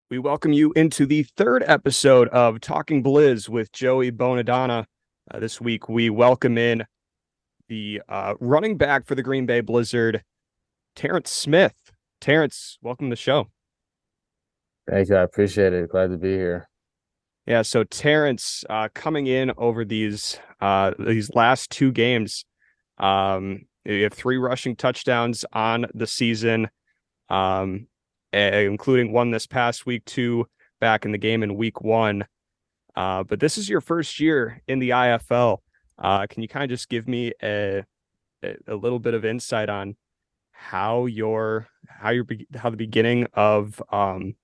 We welcome you into the third episode of Talking Blizz with Joey Bonadonna. This week, we welcome in the running back for the Green Bay Blizzard, Terrence Smith. Terrence, welcome to the show. Thank you. I appreciate it. Glad to be here. Yeah, so Terrence, coming in over these last two games, you have three rushing touchdowns on the season, um, including one this past week, two back in the game in week one. But this is your first year in the IFL. Can you kind of just give me a little bit of insight on how the beginning of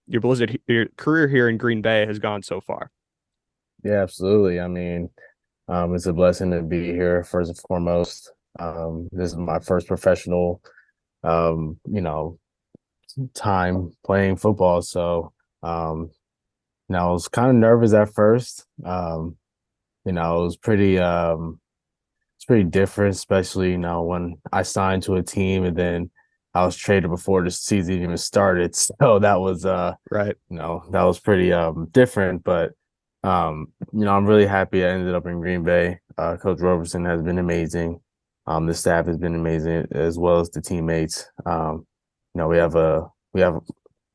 your your career here in Green Bay has gone so far? Yeah, absolutely. It's a blessing to be here first and foremost. This is my first professional, um, you know, time playing football. So, I was kind of nervous at first. It was it's pretty different, especially, when I signed to a team and then I was traded before the season even started. So that was Right. that was pretty different, but I'm really happy I ended up in Green Bay. Coach Roberson has been amazing. The staff has been amazing as well as the teammates. You know, we have a we have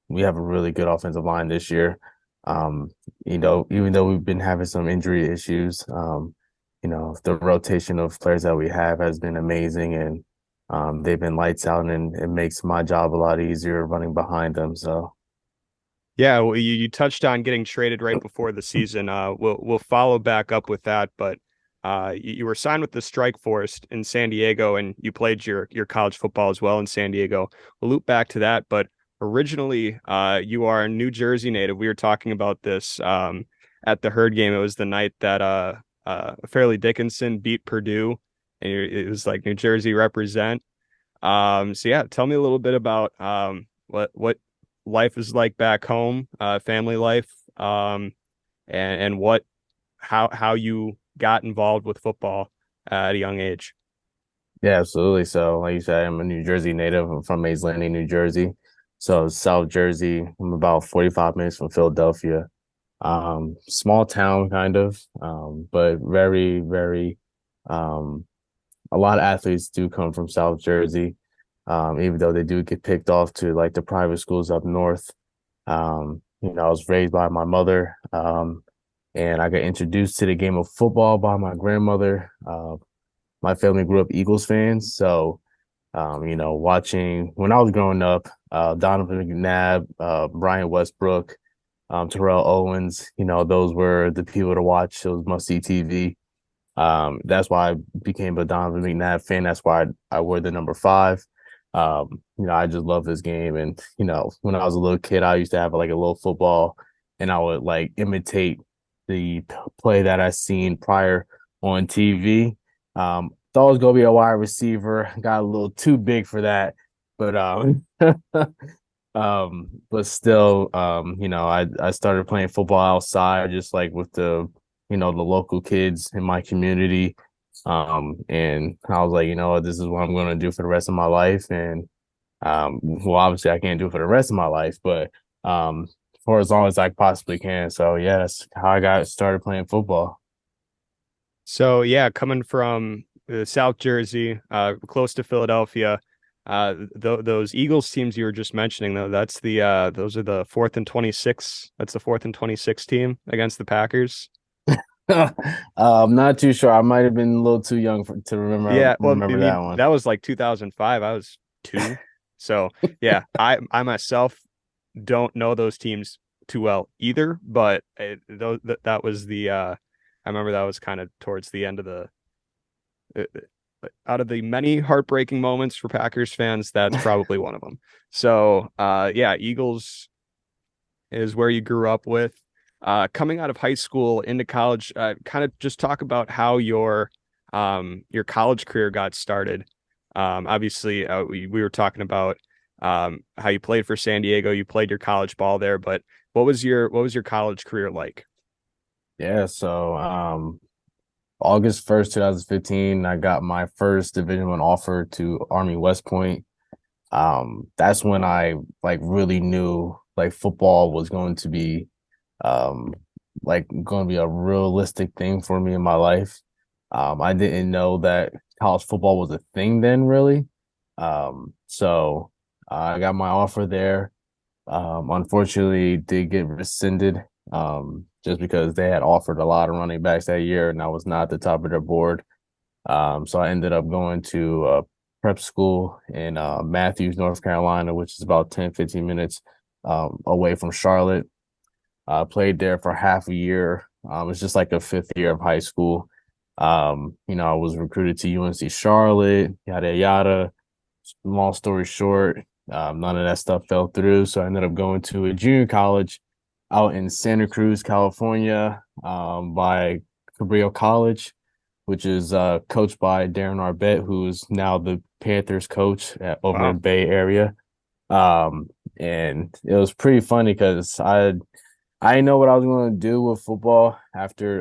we have a really good offensive line this year. Even though we've been having some injury issues, the rotation of players that we have has been amazing, and they've been lights out, and it makes my job a lot easier running behind them. So. Yeah, well, you touched on getting traded right before the season. We'll follow back up with that, but you were signed with the Strike Force in San Diego, and you played your college football as well in San Diego. We'll loop back to that, but originally, you are a New Jersey native. We were talking about this at the Herd game. It was the night that Fairleigh Dickinson beat Purdue, and it was like New Jersey represent. So yeah, tell me a little bit about what life is like back home, family life, and what how you got involved with football at a young age. Yeah, absolutely. So, like you said, I'm a New Jersey native. I'm from Mays Landing, New Jersey. So, South Jersey. I'm about 45 minutes from Philadelphia. Small town, kind of, but very, very. Um, a lot of athletes do come from South Jersey, even though they do get picked off to like the private schools up north. I was raised by my mother, and I got introduced to the game of football by my grandmother. My family grew up Eagles fans, so watching when I was growing up, Donovan McNabb, Brian Westbrook, Terrell Owens, those were the people to watch. It was must-see TV. That's why I became a Donovan McNabb fan. That's why I wore the number 5. I just love this game. And, when I was a little kid, I used to have like a little football and I would like imitate the play that I seen prior on TV. Thought it was gonna be a wide receiver. Got a little too big for that, but but still, I started playing football outside, just like with the local kids in my community. And I was like, this is what I'm gonna do for the rest of my life. And well, obviously I can't do it for the rest of my life, but for as long as I possibly can. So yeah, that's how I got started playing football. So yeah, coming from South Jersey, close to Philadelphia, those Eagles teams you were just mentioning, though, that's the those are the 4th and 26. That's the 4th and 26 team against the Packers. I'm not too sure. I might have been a little too young to remember Yeah, well, I remember that mean, one. that was like 2005. I was 2. So, yeah, I myself don't know those teams too well either, but that was I remember that was kind of towards the end of the uh, out of the many heartbreaking moments for Packers fans, that's probably one of them. So, yeah, Eagles is where you grew up with. Coming out of high school into college, kind of just talk about how your college career got started. Obviously, we were talking about how you played for San Diego, you played your college ball there, but what was your college career like? Yeah, so August 1st, 2015, I got my first Division 1 offer to Army West Point. That's when I like really knew like football was going to be um going to be a realistic thing for me in my life. I didn't know that college football was a thing then, really. So I got my offer there. Unfortunately, did get rescinded just because they had offered a lot of running backs that year, and I was not at the top of their board. So I ended up going to prep school in Matthews, North Carolina, which is about 10, 15 minutes away from Charlotte. Played there for half a year. It's just like a fifth year of high school. I was recruited to UNC Charlotte, yada yada. Long story short, none of that stuff fell through. So I ended up going to a junior college out in Santa Cruz, California, by Cabrillo College, which is coached by Darren Arbette, who's now the Panthers coach over in Wow. the Bay Area. Um, and it was pretty funny because I didn't know what I was going to do with football after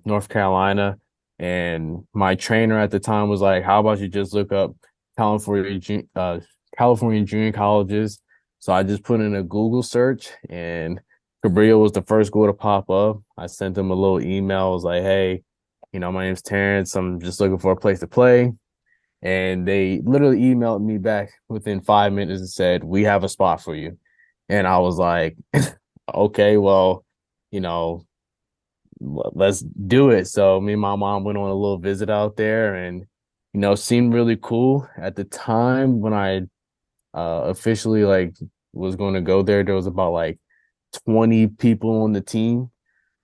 North Carolina, and my trainer at the time was like, "How about you just look up California junior colleges?" So I just put in a Google search, and Cabrillo was the first school to pop up. I sent them a little email. I was like, "Hey, my name's Terrence. I'm just looking for a place to play." And they literally emailed me back within 5 minutes and said, "We have a spot for you." And I was like, okay, well, you know, let's do it. So me and my mom went on a little visit out there, and seemed really cool at the time when I officially like was going to go there. There was about like 20 people on the team.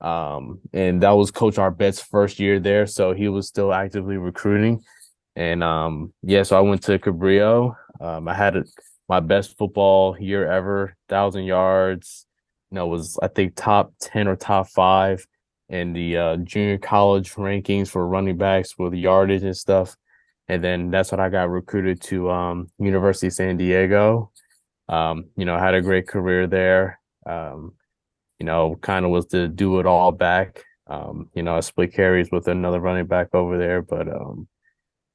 And that was Coach Arbette's first year there, so he was still actively recruiting. And yeah, so I went to Cabrillo. I had my best football year ever, 1,000 yards. Was I think top 10 or top five in the junior college rankings for running backs with yardage and stuff. And then that's when I got recruited to University of San Diego. Had a great career there. Kind of was to do it all back. I split carries with another running back over there, but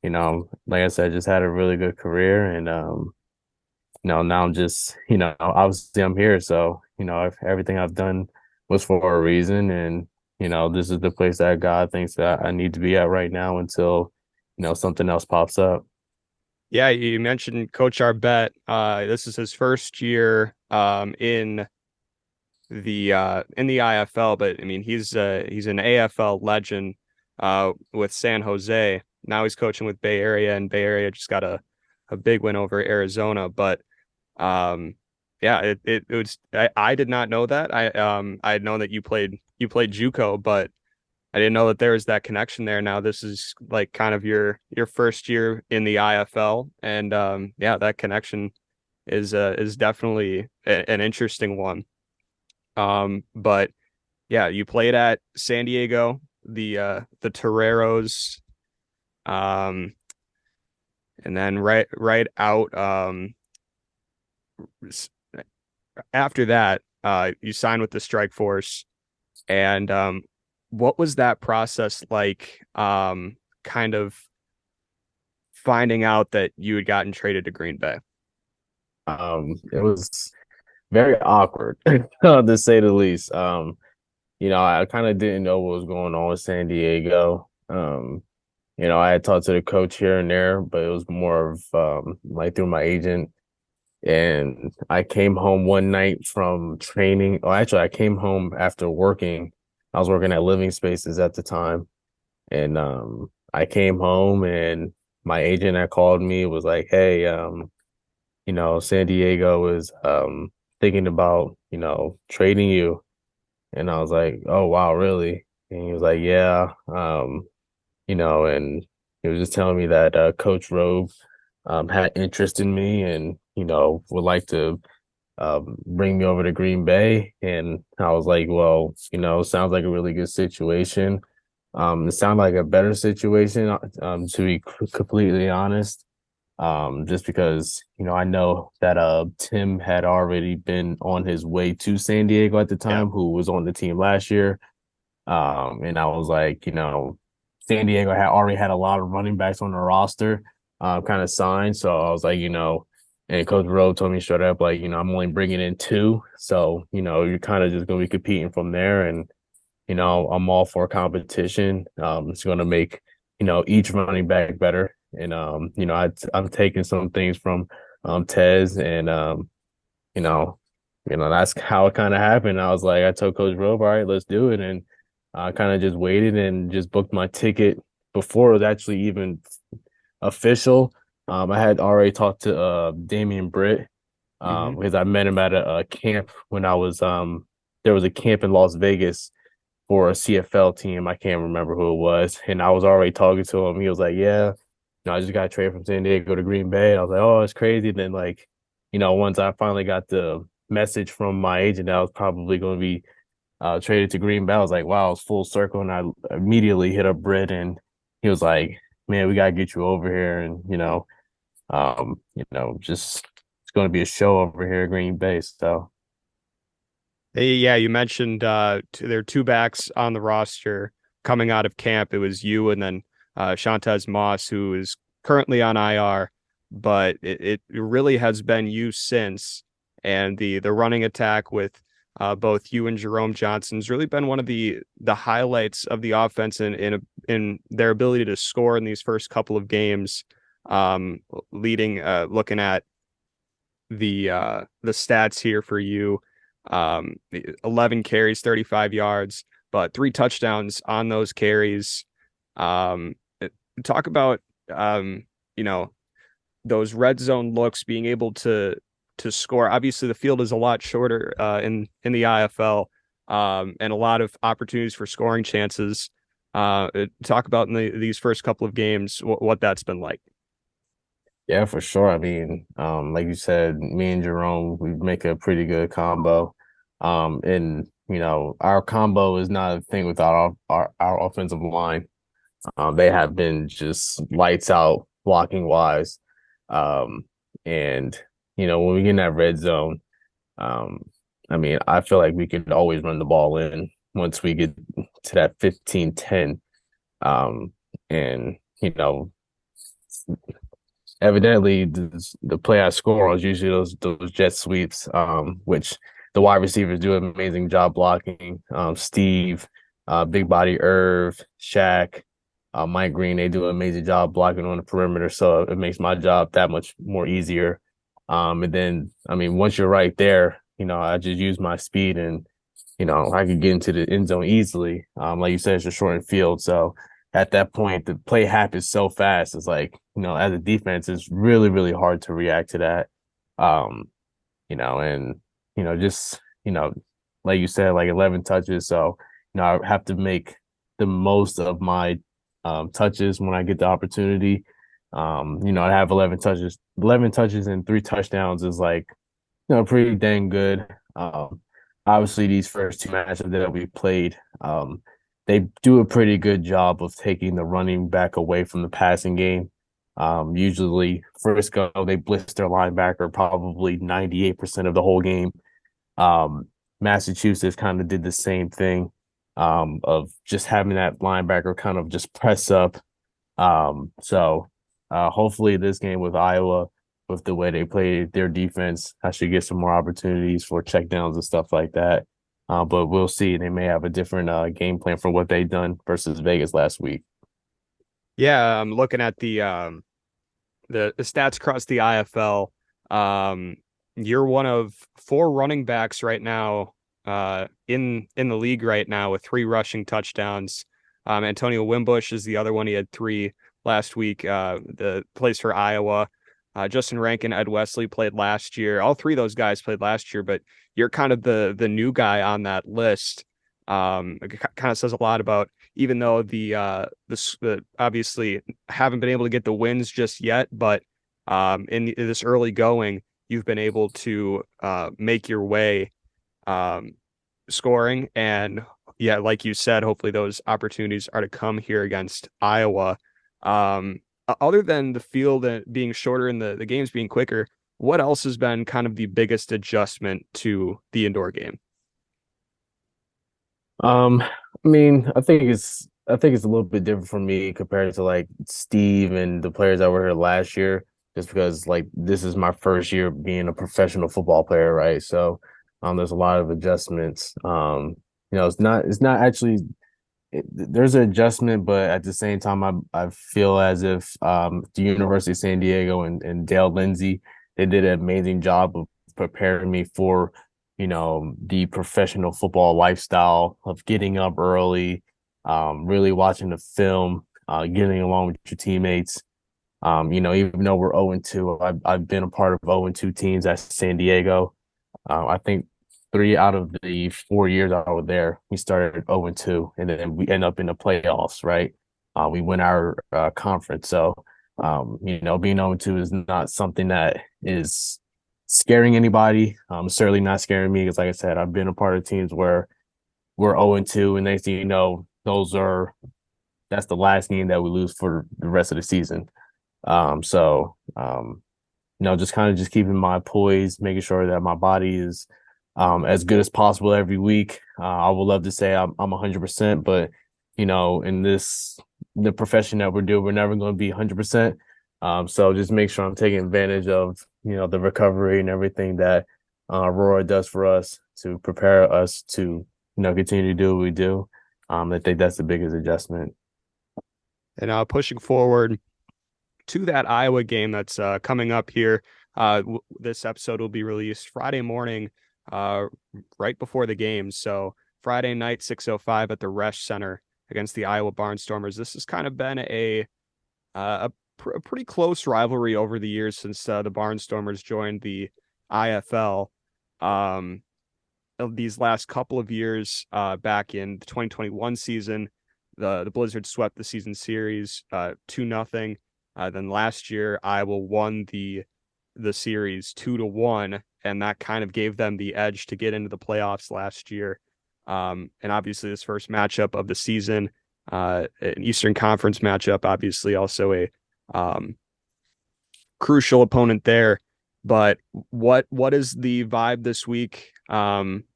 like I said, just had a really good career, and now I'm just, obviously I'm here, so everything I've done was for a reason, and this is the place that God thinks that I need to be at right now until something else pops up. Yeah, you mentioned Coach Arbette. This is his first year in the IFL, but I mean he's an AFL legend with San Jose. Now he's coaching with Bay Area, and Bay Area just got a big win over Arizona. But yeah, it was I did not know that. I had known that you played JUCO, but I didn't know that there was that connection there. Now this is like kind of your first year in the IFL, and yeah, that connection is definitely an interesting one. But yeah, you played at San Diego, the Toreros, um, and then right out s- after that, you signed with the Strike Force. And what was that process like? Kind of finding out that you had gotten traded to Green Bay. It was very awkward, to say the least. I kind of didn't know what was going on with San Diego. I had talked to the coach here and there, but it was more of like through my agent. And I came home one night from training. Oh, actually, I came home after working. I was working at Living Spaces at the time. And I came home, and my agent had called me, was like, "Hey, San Diego is thinking about, trading you." And I was like, "Oh, wow, really?" And he was like, "Yeah." And he was just telling me that Coach Robe had interest in me, and, would like to bring me over to Green Bay. And I was like, well, sounds like a really good situation. It sounded like a better situation, to be completely honest. Just because, I know that Tim had already been on his way to San Diego at the Yeah. time, who was on the team last year. And I was like, San Diego had already had a lot of running backs on the roster, kind of signed. So I was like, And Coach Rowe told me straight up, like, I'm only bringing in two. So, you're kind of just going to be competing from there. And, I'm all for competition. It's going to make, each running back better. And, I'm taking some things from Tez and, you know, that's how it kind of happened. I was like, I told Coach Rowe, all right, let's do it. And I kind of just waited and just booked my ticket before it was actually even official. I had already talked to Damian Britt Hmm. because I met him at a camp when I was there was a camp in Las Vegas for a CFL team. I can't remember who it was, and I was already talking to him. He was like, "Yeah, I just got traded from San Diego to Green Bay." And I was like, "Oh, it's crazy." Then like, once I finally got the message from my agent that I was probably going to be traded to Green Bay, I was like, "Wow, it's full circle." And I immediately hit up Britt, and he was like, "Man, we gotta get you over here." And just it's going to be a show over here at Green Bay. So Hey, yeah, you mentioned there are two backs on the roster coming out of camp. It was you and then Shantez Moss, who is currently on IR, but it really has been you since. And the running attack with both you and Jerome Johnson's really been one of the highlights of the offense in their ability to score in these first couple of games. Leading looking at the stats here for you. 11 carries, 35 yards, but three touchdowns on those carries. Um, talk about um, you know, those red zone looks, being able to score. Obviously, the field is a lot shorter in the IFL, and a lot of opportunities for scoring chances. Talk about in these first couple of games what that's been like. yeah, for sure. I mean, like you said, me and Jerome, we make a pretty good combo. And our combo is not a thing without our offensive line. They have been just lights out blocking wise. Um, and when we get in that red zone, um, I mean, I feel like we could always run the ball in once we get to that 15-10. And evidently the play I score was usually those jet sweeps, which the wide receivers do an amazing job blocking. Steve, Big Body Irv, Shaq, Mike Green, they do an amazing job blocking on the perimeter. So it makes my job that much more easier. And then I mean, once you're right there, I just use my speed and I could get into the end zone easily. Like you said, it's a shortened field. So at that point, the play happens so fast. It's like, as a defense, it's really, really hard to react to that. Um, and, just, like you said, like 11 touches. So, I have to make the most of my touches when I get the opportunity. I have 11 touches and three touchdowns is like, pretty dang good. Obviously, these first two matchups that we played, they do a pretty good job of taking the running back away from the passing game. Usually, Frisco, they blitz their linebacker probably 98% of the whole game. Um, Massachusetts kind of did the same thing of just having that linebacker kind of just press up. Hopefully, this game with Iowa, with the way they play their defense, I should get some more opportunities for checkdowns and stuff like that. But we'll see. They may have a different game plan for what they done versus Vegas last week. Yeah, I'm looking at the stats across the IFL. You're one of four running backs right now in the league right now with three rushing touchdowns. Antonio Wimbush is the other one. He had three last week. The plays for Iowa. Justin Rankin, Ed Wesley played last year. All three of those guys played last year, but you're kind of the new guy on that list. It kind of says a lot about, even though the obviously haven't been able to get the wins just yet, but in this early going, you've been able to make your way um, scoring. And yeah, like you said, hopefully those opportunities are to come here against Iowa. Other than the field being shorter and the games being quicker, what else has been kind of the biggest adjustment to the indoor game? I mean, I think it's a little bit different for me compared to like Steve and the players that were here last year. just because like this is my first year being a professional football player, right? So there's a lot of adjustments. It's not actually there's an adjustment, but at the same time, I feel as if the University of San Diego and Dale Lindsay, they did an amazing job of preparing me for, the professional football lifestyle of getting up early, really watching the film, getting along with your teammates. Even though we're 0-2, I've been a part of 0-2 teams at San Diego. I think 3 out of the 4 years I was there, we started 0-2, and then we end up in the playoffs, right? We win our conference. So, being 0-2 is not something that is scaring anybody. Certainly not scaring me because, like I said, I've been a part of teams where we're 0-2, and next thing you know, that's the last game that we lose for the rest of the season. Just kind of just keeping my poise, making sure that my body is as good as possible every week. I would love to say I'm 100%, but in the profession that we're doing, we're never going to be 100%. So just make sure I'm taking advantage of the recovery and everything that Aurora does for us to prepare us to continue to do what we do. I think that's the biggest adjustment. And pushing forward to that Iowa game that's coming up here. This episode will be released Friday morning, right before the game. So Friday night, 6:05 at the Resch Center against the Iowa Barnstormers. This has kind of been a pretty close rivalry over the years since the Barnstormers joined the IFL. These last couple of years, back in the 2021 season, the Blizzard swept the season series 2-0. Then last year, Iowa won the series 2-1, and that kind of gave them the edge to get into the playoffs last year. And obviously, this first matchup of the season, an Eastern Conference matchup, obviously also a crucial opponent there. But what is the vibe this week?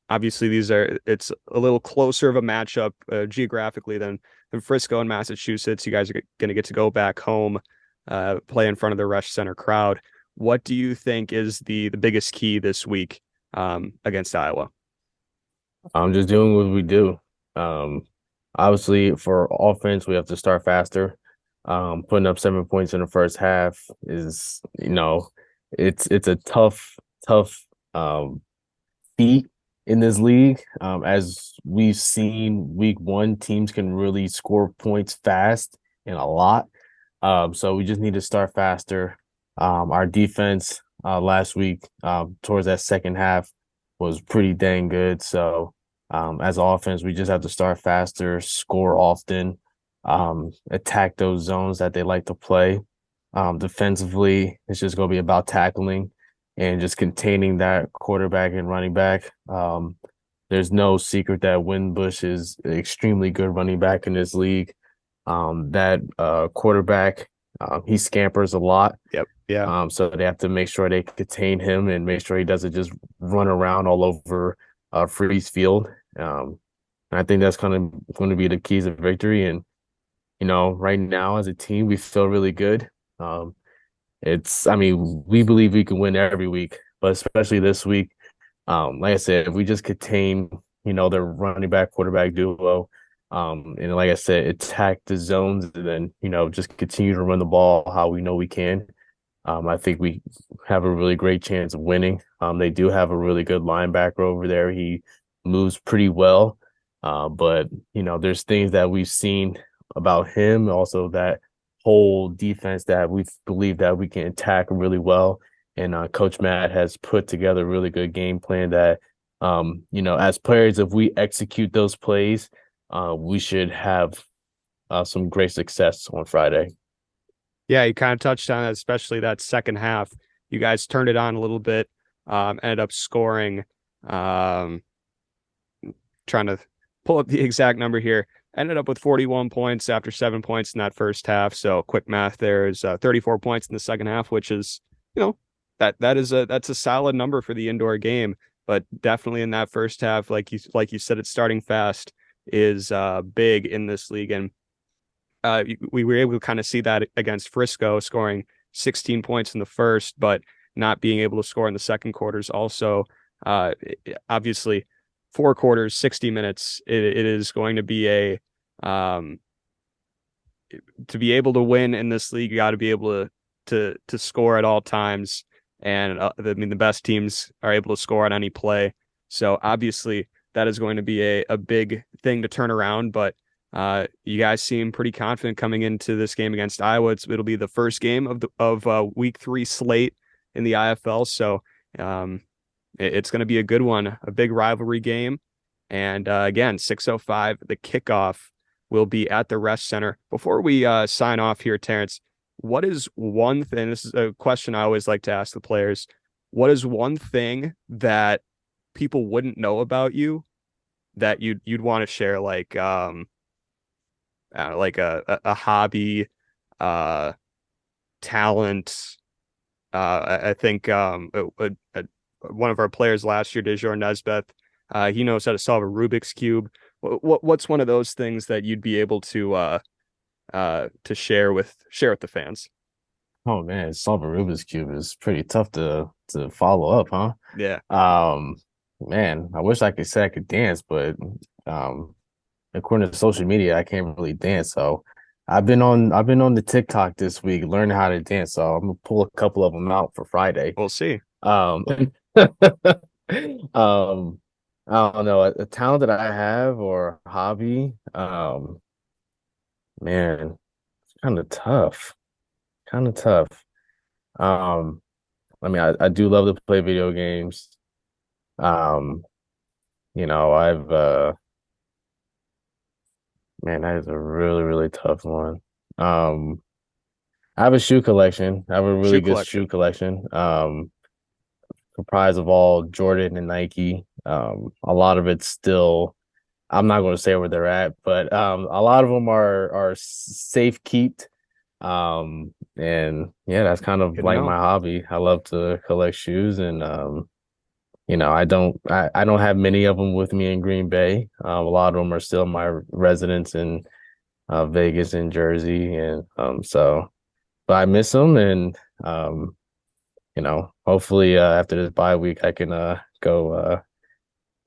Obviously, it's a little closer of a matchup geographically than Frisco and Massachusetts. You guys are going to get to go back home, play in front of the Resch Center crowd. What do you think is the biggest key this week against Iowa? I'm just doing what we do. Obviously, for offense, we have to start faster. Putting up 7 points in the first half is, it's a tough feat in this league. As we've seen, week one, teams can really score points fast and a lot. So we just need to start faster. Our defense last week, towards that second half, was pretty dang good. So as offense, we just have to start faster, score often, attack those zones that they like to play. Defensively, it's just going to be about tackling and just containing that quarterback and running back. There's no secret that Winbush is an extremely good running back in this league. That quarterback, he scampers a lot. Yep. Yeah. So they have to make sure they contain him and make sure he doesn't just run around all over Freeze Field. And I think that's kind of going to be the keys of victory. And right now as a team, we feel really good. I mean, we believe we can win every week, but especially this week. Like I said, if we just contain, the running back quarterback duo, and like I said, attack the zones and then, just continue to run the ball how we know we can. I think we have a really great chance of winning. They do have a really good linebacker over there. He moves pretty well. But there's things that we've seen about him, also that whole defense that we believe that we can attack really well. And Coach Matt has put together a really good game plan that, as players, if we execute those plays, we should have some great success on Friday. Yeah, you kind of touched on it, especially that second half. You guys turned it on a little bit, ended up scoring. Trying to pull up the exact number here. Ended up with 41 points after 7 points in that first half. So quick math there is 34 points in the second half, which is, that's a solid number for the indoor game. But definitely in that first half, like you said, it's starting fast is big in this league. And we were able to kind of see that against Frisco, scoring 16 points in the first, but not being able to score in the second quarters. Also, obviously, 4 quarters, 60 minutes. It is going to be um, to be able to win in this league. You got to be able to score at all times, and I mean the best teams are able to score on any play. So obviously, that is going to be a big thing to turn around. But you guys seem pretty confident coming into this game against Iowa. It'll be the first game of week 3 slate in the IFL. So it's going to be a good one, a big rivalry game. And again, 6:05, the kickoff will be at the Rest Center. Before we sign off here, Terrence, what is one thing? This is a question I always like to ask the players. What is one thing that people wouldn't know about you that you'd want to share, like a hobby, uh, talent? I think one of our players last year, Dejor Nesbeth, he knows how to solve a Rubik's cube. What's one of those things that you'd be able to share with the fans? Oh man, solve a Rubik's Cube is pretty tough to follow up, huh? Yeah, Man, I wish I could say I could dance, but um according to social media, I can't really dance. So I've been on the TikTok this week learning how to dance. So I'm gonna pull a couple of them out for Friday. we'll see. Um um I don't know, a talent that I have or a hobby. Man, it's kind of tough. Kind of tough. Um, I mean, I do love to play video games. Um, I've man, that is a really, really tough one. Um, I have a shoe collection. I have a really Shoe good shoe collection. collection. Comprised of all Jordan and Nike. A lot of it's still, I'm not going to say where they're at, but a lot of them are safe kept. And yeah, that's kind of Good to like know. my hobby. I love to collect shoes, and I don't have many of them with me in Green Bay. A lot of them are still my residence in Vegas and Jersey, and but I miss them, and hopefully after this bye week, I can go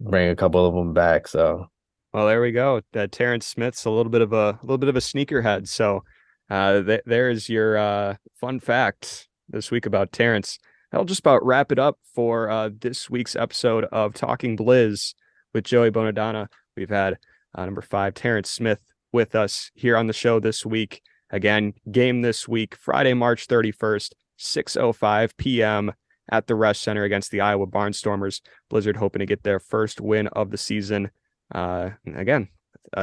bring a couple of them back. So Well, there we go. Terrence Smith's a little bit of a sneakerhead. So there's your fun fact this week about Terrence. That'll just about wrap it up for this week's episode of Talking Blizz with Joey Bonadonna. We've had number 5, Terrence Smith, with us here on the show this week. Again, game this week, Friday, March 31st, 6:05 p.m. at the Rest Center against the Iowa Barnstormers. Blizzard hoping to get their first win of the season. Again,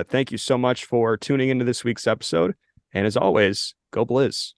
thank you so much for tuning into this week's episode. And as always, go Blizz.